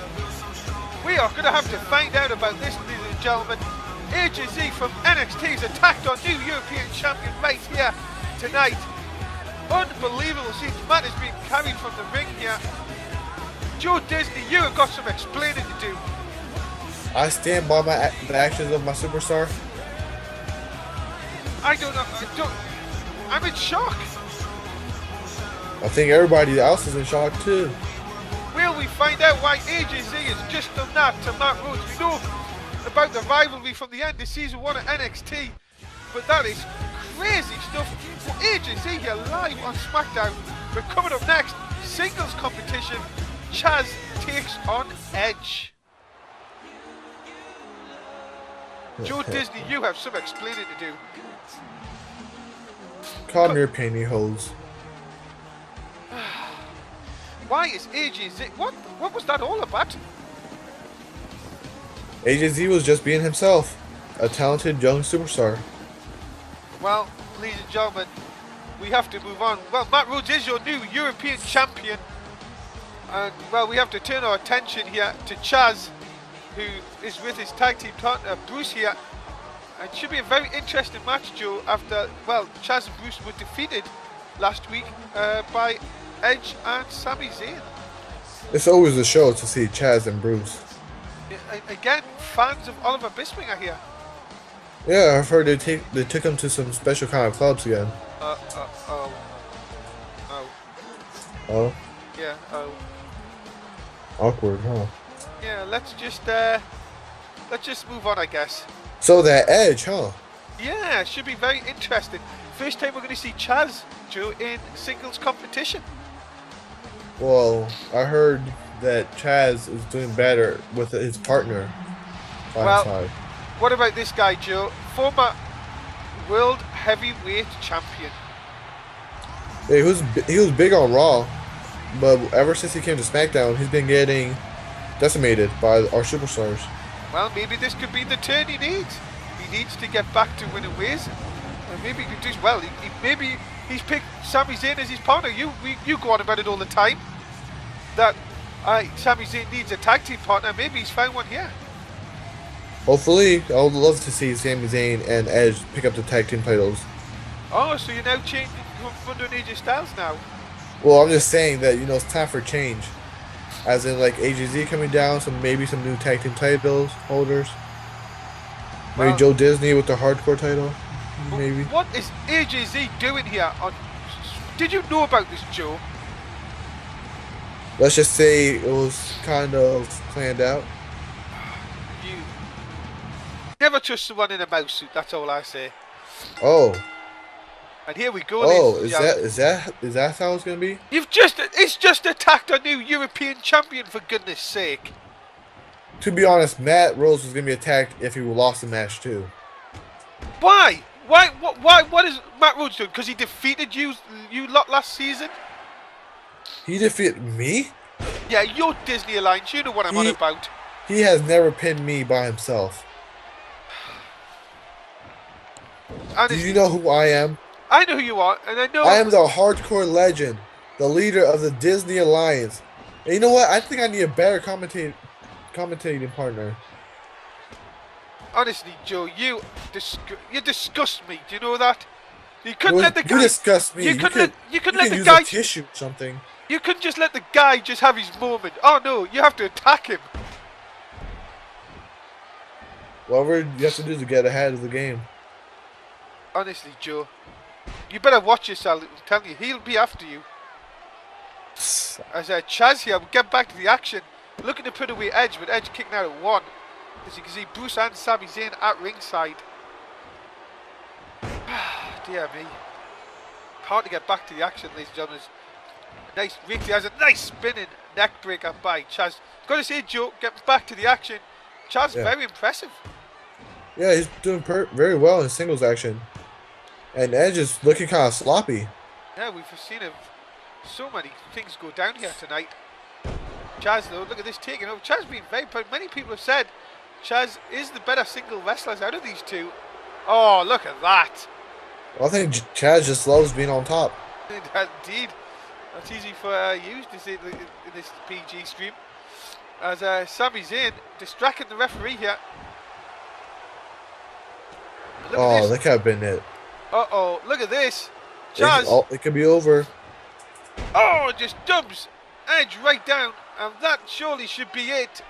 Speaker 1: We are going to have to find out about this, ladies and gentlemen. AJZ from NXT has attacked our new European champion right here tonight. Unbelievable scenes. Matt is being carried from the ring here. Joe Disney, you have got some explaining to do.
Speaker 2: I stand by the actions of my superstar.
Speaker 1: I don't know. I'm in shock.
Speaker 2: I think everybody else is in shock too.
Speaker 1: Will we find out why AJZ has just done that to Matt Rhodes? We know about the rivalry from the end of season 1 of NXT, but that is crazy stuff. For AJZ here live on SmackDown. We're coming up next, singles competition. Chaz takes on Edge. Joe Disney, you have some explaining to do.
Speaker 2: Calm your pantyhose.
Speaker 1: Why is AJZ... What was that all about?
Speaker 2: AJZ was just being himself. A talented young superstar.
Speaker 1: Well, ladies and gentlemen, we have to move on. Well, Matt Rhodes is your new European champion. And, well, we have to turn our attention here to Chaz, who is with his tag team partner, Bruce here. And it should be a very interesting match, Joe, after, well, Chaz and Bruce were defeated last week by Edge and Sami Zayn.
Speaker 2: It's always a show to see Chaz and Bruce.
Speaker 1: Again, fans of Oliver Bisping are here.
Speaker 2: Yeah, I've heard they took him to some special kind of clubs again.
Speaker 1: Oh.
Speaker 2: Oh?
Speaker 1: Yeah, oh.
Speaker 2: Awkward, huh?
Speaker 1: Yeah, let's just move on, I guess.
Speaker 2: So that Edge, huh?
Speaker 1: Yeah, it should be very interesting. First time we're going to see Chaz, Joe, in singles competition.
Speaker 2: Well, I heard that Chaz is doing better with his partner by his side.
Speaker 1: What about this guy, Joe? Former World Heavyweight Champion.
Speaker 2: Yeah, he was big on Raw, but ever since he came to SmackDown, he's been getting decimated by our superstars.
Speaker 1: Well, maybe this could be the turn he needs. He needs to get back to winning ways. And maybe he could do well. Maybe he's picked Sami Zayn as his partner. You go on about it all the time. That Sami Zayn needs a tag team partner. Maybe he's found one here.
Speaker 2: Hopefully, I would love to see Sami Zayn and Edge pick up the tag team titles.
Speaker 1: Oh, so you're now changing from AJ Styles now?
Speaker 2: Well, I'm just saying that, it's time for change. As in, like, AJZ coming down, maybe some new tag team titles holders. Maybe
Speaker 1: Well,
Speaker 2: Joe Disney with the hardcore title. Maybe.
Speaker 1: What is AJZ doing here? Did you know about this, Joe?
Speaker 2: Let's just say it was kind of planned out.
Speaker 1: You never trust someone in a mouse suit, that's all I say.
Speaker 2: Oh.
Speaker 1: And here we go,
Speaker 2: Oh,
Speaker 1: ladies and
Speaker 2: is
Speaker 1: gentlemen.
Speaker 2: that how it's gonna be?
Speaker 1: It's just attacked our new European champion, for goodness sake.
Speaker 2: To be honest, Matt Rose was gonna be attacked if he lost the match too.
Speaker 1: Why? What is Matt Rhodes doing? Because he defeated you lot last season?
Speaker 2: He defeated me?
Speaker 1: Yeah, you're Disney Alliance. You know what I'm on about.
Speaker 2: He has never pinned me by himself.
Speaker 1: Honestly,
Speaker 2: Do you know who I am?
Speaker 1: I know who you are, and I know...
Speaker 2: I am the hardcore legend, the leader of the Disney Alliance. And you know what? I think I need a better commentating partner.
Speaker 1: Honestly, Joe, you disgust me. Do you know that? You couldn't let the guy...
Speaker 2: You disgust me.
Speaker 1: You couldn't let the
Speaker 2: use
Speaker 1: guy...
Speaker 2: a tissue or something.
Speaker 1: You couldn't just let the guy just have his moment. Oh no, you have to attack him.
Speaker 2: Whatever you have to do to get ahead of the game.
Speaker 1: Honestly, Joe, you better watch yourself. I'm telling you, he'll be after you. As Chaz here, we'll get back to the action. Looking to put away Edge, but Edge kicking out at 1. As you can see, Bruce and Sami Zayn at ringside. Dear me. Hard to get back to the action, ladies and gentlemen. Nice, Ricky has a nice spinning neck breaker by Chaz. Got to say, Joe, getting back to the action. Chaz, very impressive.
Speaker 2: Yeah, he's doing very well in singles action. And Edge is looking kind of sloppy.
Speaker 1: Yeah, we've seen so many things go down here tonight. Chaz, though, look at this taking over. Chaz being very proud. Many people have said Chaz is the better single wrestlers out of these two. Oh, look at that.
Speaker 2: Well, I think Chaz just loves being on top.
Speaker 1: Indeed. That's easy for you to see in this PG stream. As Sami Zayn distracting the referee here.
Speaker 2: Oh, that could have been it.
Speaker 1: Uh-oh, look at this. Chaz.
Speaker 2: It could be over.
Speaker 1: Oh, just dumps Edge right down. And that surely should be it.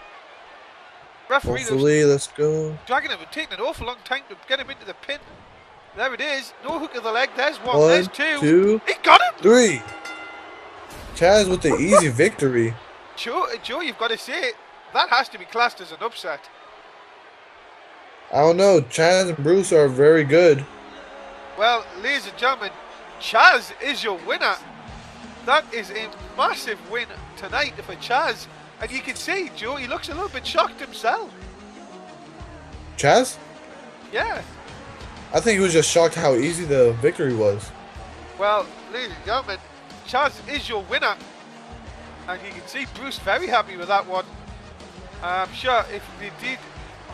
Speaker 1: Referee,
Speaker 2: hopefully, let's go.
Speaker 1: Dragging him and taking an awful long time to get him into the pin. There it is. No hook of the leg. There's one. There's two. He got him.
Speaker 2: 3. Chaz with the easy victory.
Speaker 1: Joe, you've got to say it. That has to be classed as an upset.
Speaker 2: I don't know. Chaz and Bruce are very good.
Speaker 1: Well, ladies and gentlemen, Chaz is your winner. That is a massive win tonight for Chaz. And you can see, Joe, he looks a little bit shocked himself.
Speaker 2: Chaz?
Speaker 1: Yeah.
Speaker 2: I think he was just shocked how easy the victory was.
Speaker 1: Well, ladies and gentlemen, Chaz is your winner. And you can see Bruce very happy with that one. I'm sure if indeed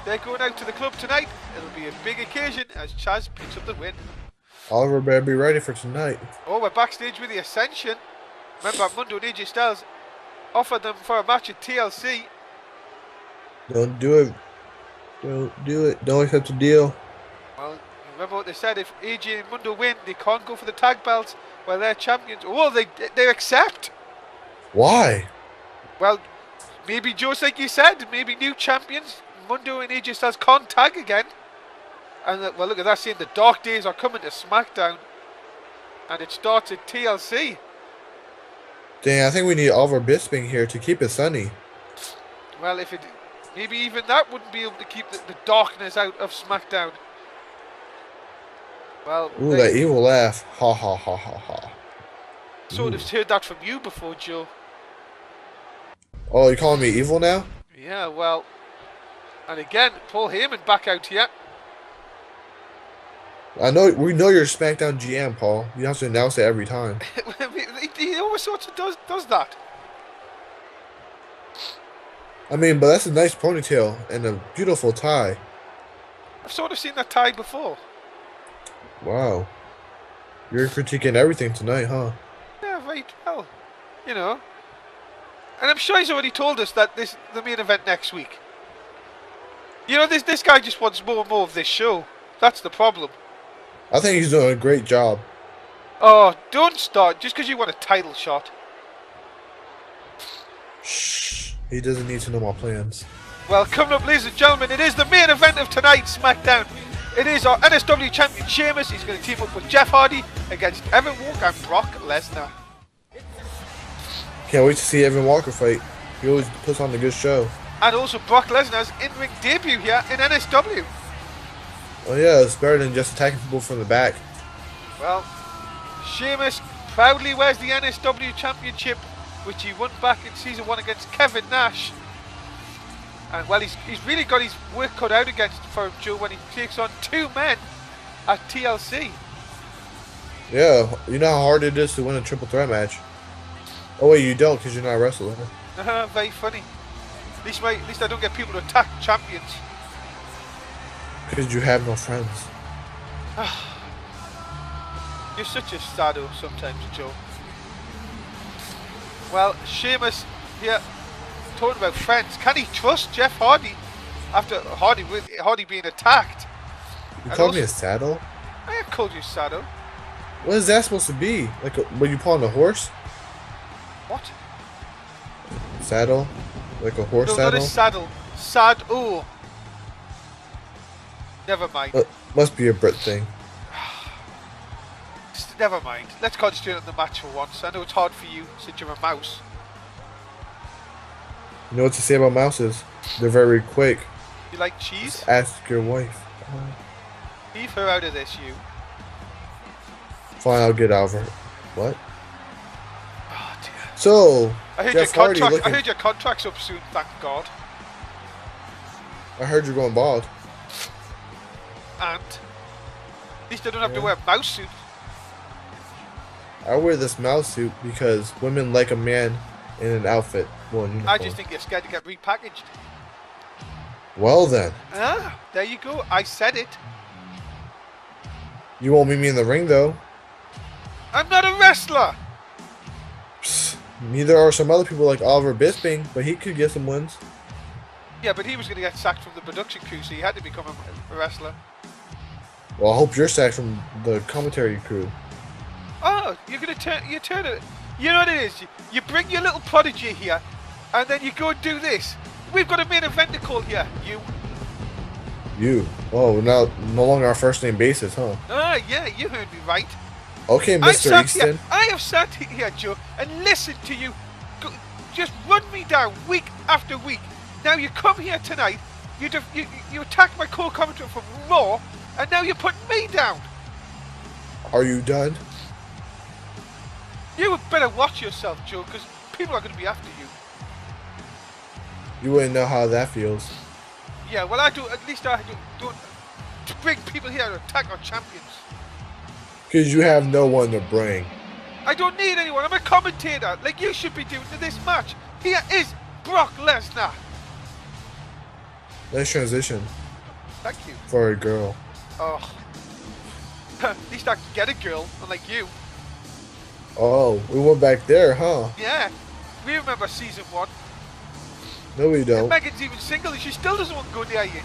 Speaker 1: they're going out to the club tonight, it'll be a big occasion as Chaz picks up the win.
Speaker 2: Oliver better be ready for tonight.
Speaker 1: Oh, we're backstage with the Ascension. Remember, Mundo and AJ Styles offered them for a match at TLC.
Speaker 2: Don't do it. Don't do it. Don't accept the deal.
Speaker 1: Well, remember what they said, if AJ and Mundo win, they can't go for the tag belts while they're champions. Oh, they accept.
Speaker 2: Why?
Speaker 1: Well, maybe just like you said, maybe new champions, Mundo and AJ Styles can't tag again. And well, look at that, saying the dark days are coming to SmackDown. And it starts at TLC.
Speaker 2: Dang, I think we need Oliver Bisping here to keep it sunny.
Speaker 1: Well, if it, maybe even that wouldn't be able to keep the darkness out of SmackDown. Well,
Speaker 2: ooh, that evil laugh. Ha ha ha ha ha.
Speaker 1: Sort of heard that from you before, Joe.
Speaker 2: Oh, you're calling me evil now?
Speaker 1: Yeah, well. And again, Paul Heyman back out here.
Speaker 2: We know you're SmackDown GM, Paul. You have to announce it every time.
Speaker 1: He always sort of does that.
Speaker 2: I mean, but that's a nice ponytail and a beautiful tie.
Speaker 1: I've sort of seen that tie before.
Speaker 2: Wow. You're critiquing everything tonight, huh?
Speaker 1: Yeah, right. Well, you know. And I'm sure he's already told us that the main event next week. You know, this guy just wants more and more of this show. That's the problem.
Speaker 2: I think he's doing a great job.
Speaker 1: Oh, don't start just because you want a title shot.
Speaker 2: Shh. He doesn't need to know my plans.
Speaker 1: Well, coming up, ladies and gentlemen, it is the main event of tonight's SmackDown. It is our NSW champion Sheamus. He's going to team up with Jeff Hardy against Evan Walker and Brock Lesnar.
Speaker 2: Can't wait to see Evan Walker fight. He always puts on a good show.
Speaker 1: And also Brock Lesnar's in-ring debut here in NSW.
Speaker 2: Oh yeah, it's better than just attacking people from the back.
Speaker 1: Well, Sheamus proudly wears the NSW Championship, which he won back in Season 1 against Kevin Nash. And well, he's really got his work cut out for him, Joe, when he takes on two men at TLC.
Speaker 2: Yeah, you know how hard it is to win a triple threat match. Oh wait, you don't, because you're not a wrestler.
Speaker 1: Very funny. At least I don't get people to attack champions.
Speaker 2: Because you have no friends.
Speaker 1: You're such a sado sometimes, Joe. Well, Sheamus here talking about friends. Can he trust Jeff Hardy after Hardy being attacked?
Speaker 2: You called me a saddle?
Speaker 1: I called you saddle.
Speaker 2: What is that supposed to be? Like when you pull on a horse?
Speaker 1: What?
Speaker 2: Saddle? Like a horse
Speaker 1: no,
Speaker 2: saddle?
Speaker 1: No, not a saddle. Sad-o. Never mind.
Speaker 2: Must be a Brit thing.
Speaker 1: Never mind. Let's concentrate on the match for once. I know it's hard for you since you're a mouse.
Speaker 2: You know what to say about mouses? They're very quick.
Speaker 1: You like cheese?
Speaker 2: Just ask your wife.
Speaker 1: Leave her out of this, you.
Speaker 2: Fine, I'll get out of her. What?
Speaker 1: Oh dear.
Speaker 2: So,
Speaker 1: I heard your contract's up soon, thank God.
Speaker 2: I heard you're going bald.
Speaker 1: And at least I don't have to wear a mouse suit.
Speaker 2: I wear this mouse suit because women like a man in an outfit. Well, in uniform.
Speaker 1: I just think you're scared to get repackaged.
Speaker 2: Well then.
Speaker 1: Ah, there you go. I said it.
Speaker 2: You won't meet me in the ring though.
Speaker 1: I'm not a wrestler.
Speaker 2: Psst, neither are some other people like Oliver Bisping, but he could get some wins.
Speaker 1: Yeah, but he was going to get sacked from the production crew, so he had to become a wrestler.
Speaker 2: Well, I hope you're sacked from the commentary crew.
Speaker 1: Oh, you're going to turn it. You know what it is? You bring your little prodigy here, and then you go and do this. We've got a main event to call here, you.
Speaker 2: You? Oh, no longer our first name basis, huh?
Speaker 1: Ah, yeah, you heard me right.
Speaker 2: Okay, Mr. Easton.
Speaker 1: I have sat here, Joe, and listened to you just run me down week after week. Now you come here tonight, you attack my co-commentator from Raw, and now you're putting me down.
Speaker 2: Are you done?
Speaker 1: You would better watch yourself, Joe, because people are going to be after you.
Speaker 2: You wouldn't know how that feels.
Speaker 1: Yeah, well, I do. At least I don't to bring people here to attack our champions.
Speaker 2: Because you have no one to bring.
Speaker 1: I don't need anyone. I'm a commentator, like you should be doing to this match. Here is Brock Lesnar.
Speaker 2: Nice transition.
Speaker 1: Thank you.
Speaker 2: For a girl.
Speaker 1: Oh. At least I can get a girl, unlike you.
Speaker 2: Oh, we went back there, huh?
Speaker 1: Yeah. We remember season 1.
Speaker 2: No, we don't.
Speaker 1: And Megan's even single and she still doesn't want to go near you.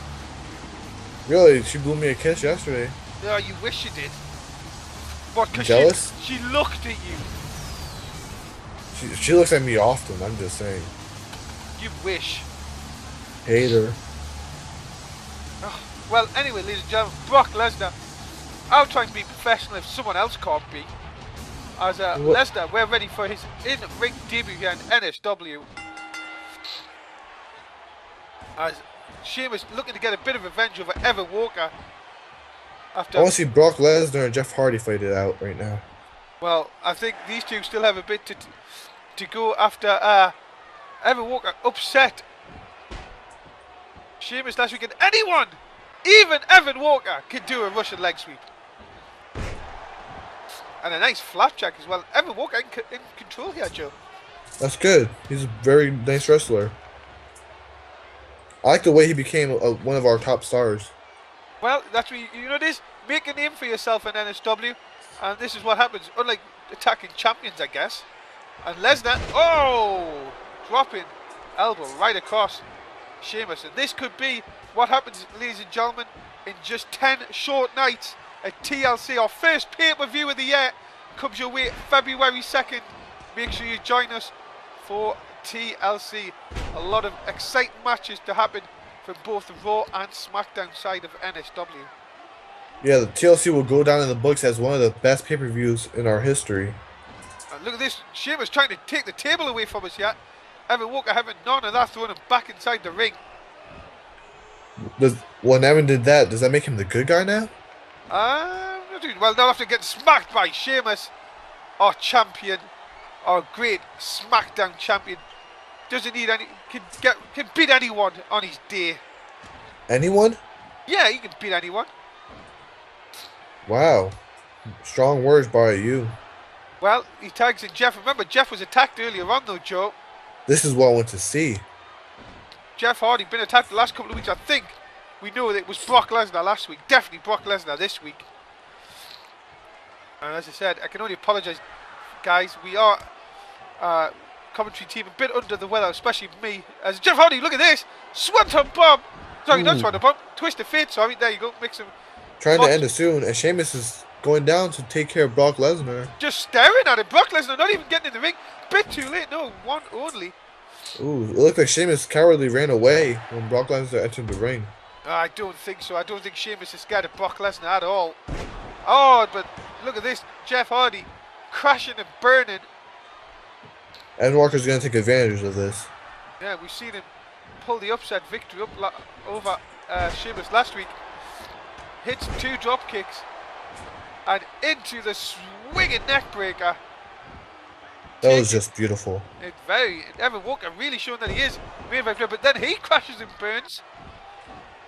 Speaker 2: Really? She blew me a kiss yesterday.
Speaker 1: Yeah, you wish she did. What, because she looked at you.
Speaker 2: She looks at me often, I'm just saying.
Speaker 1: You wish.
Speaker 2: Hater.
Speaker 1: Oh, well, anyway, ladies and gentlemen, Brock Lesnar. I'll try and be professional if someone else can't be. As Lesnar, we're ready for his in-ring debut here in NSW. As Sheamus looking to get a bit of revenge over Evan Walker. After
Speaker 2: I want to see Brock Lesnar and Jeff Hardy fight it out right now.
Speaker 1: Well, I think these two still have a bit to go after Evan Walker upset Sheamus last weekend. Anyone, even Evan Walker, can do a Russian leg sweep. And a nice flapjack as well. Evan Walker in control here, Joe.
Speaker 2: That's good. He's a very nice wrestler. I like the way he became one of our top stars.
Speaker 1: Well, that's what you know this. Make a name for yourself in NSW. And this is what happens. Unlike attacking champions, I guess. And Lesnar, oh! Dropping elbow right across Sheamus. And this could be what happens, ladies and gentlemen, in just 10 short nights at TLC. Our first pay-per-view of the year comes your way February 2nd. Make sure you join us for TLC. A lot of exciting matches to happen from both the Raw and SmackDown side of NSW.
Speaker 2: Yeah, the TLC will go down in the books as one of the best pay-per-views in our history.
Speaker 1: And look at this, Sheamus trying to take the table away from us yet. Evan Walker having none of that, throwing him back inside the ring.
Speaker 2: When Evan did that, does that make him the good guy now?
Speaker 1: Well, they'll have to get smacked by Sheamus. our champion, our great Smackdown champion, doesn't need any, can beat anyone on his day.
Speaker 2: Anyone?
Speaker 1: Yeah, he can beat anyone.
Speaker 2: Wow. Strong words by you.
Speaker 1: Well, he tags in Jeff. Remember, Jeff was attacked earlier on though, Joe.
Speaker 2: This is what I want to see.
Speaker 1: Jeff Hardy been attacked the last couple of weeks. I think we know that it was Brock Lesnar last week. Definitely Brock Lesnar this week. And as I said, I can only apologise, guys. We are commentary team a bit under the weather, especially me. As Jeff Hardy, look at this. Swanton bomb. Sorry, not Swanton bomb. Twist of fate, sorry. There you go. Mix them.
Speaker 2: Trying to end it soon. And Sheamus is going down to take care of Brock Lesnar.
Speaker 1: Just staring at it. Brock Lesnar not even getting in the ring. Bit too late. No, one only.
Speaker 2: Ooh, it looked like Sheamus cowardly ran away when Brock Lesnar entered the ring.
Speaker 1: I don't think so. I don't think Sheamus is scared of Brock Lesnar at all. Oh, but look at this. Jeff Hardy crashing and burning.
Speaker 2: Evan Walker's going to take advantage of this.
Speaker 1: Yeah, we've seen him pull the upset victory up over Sheamus last week. Hits 2 drop kicks and into the swinging neck breaker.
Speaker 2: That was just beautiful.
Speaker 1: Evan Walker really showing that he is main event player, but then he crashes and burns.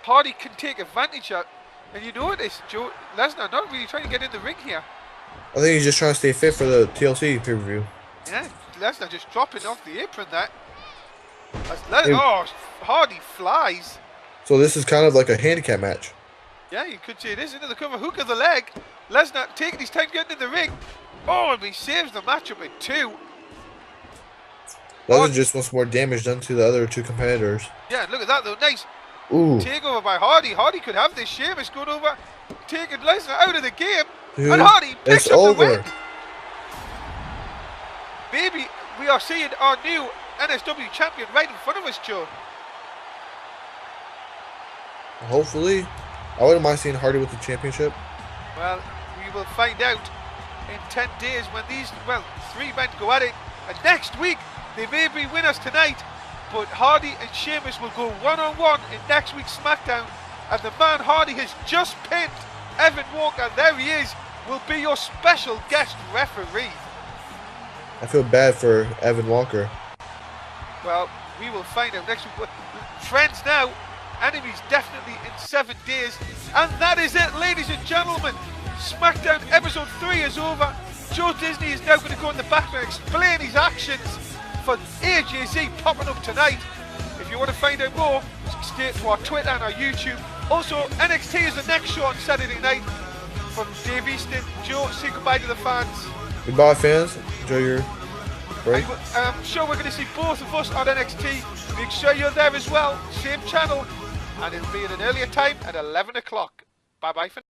Speaker 1: Hardy can take advantage of, and you know this, Joe Lesnar not really trying to get in the ring here.
Speaker 2: I think he's just trying to stay fit for the TLC pay-per-view.
Speaker 1: Yeah, Lesnar just dropping off the apron that. Oh, Hardy flies.
Speaker 2: So this is kind of like a handicap match.
Speaker 1: Yeah, you could say it is. Into the cover hook of the leg. Lesnar taking his time getting in the ring. Oh, and he saves the matchup with 2.
Speaker 2: Lesnar just wants more damage done to the other 2 competitors.
Speaker 1: Yeah, look at that though. Nice.
Speaker 2: Ooh.
Speaker 1: Takeover by Hardy. Hardy could have this. Sheamus going over, taking Lesnar out of the game.
Speaker 2: Dude,
Speaker 1: and Hardy picks
Speaker 2: it's
Speaker 1: up
Speaker 2: over.
Speaker 1: the win. Maybe we are seeing our new NSW champion right in front of us, Joe.
Speaker 2: Hopefully. I wouldn't mind seeing Hardy with the championship.
Speaker 1: Well, we will find out in 10 days when these, 3 men go at it. And next week, they may be winners tonight, but Hardy and Sheamus will go one-on-one in next week's SmackDown. And the man Hardy has just pinned, Evan Walker, there he is, will be your special guest referee.
Speaker 2: I feel bad for Evan Walker.
Speaker 1: Well, we will find out next week. Friends now, enemies definitely in 7 days. And that is it, ladies and gentlemen. SmackDown episode 3 is over. Joe Disney is now going to go in the background and explain his actions for AJZ popping up tonight. If you want to find out more, stay to our Twitter and our YouTube. Also, NXT is the next show on Saturday night. From Dave Easton, Joe, say goodbye to the fans.
Speaker 2: Goodbye, fans. Enjoy your break.
Speaker 1: I'm sure we're going to see both of us on NXT. Make sure you're there as well. Same channel. And it'll be at an earlier time at 11 o'clock. Bye-bye for now.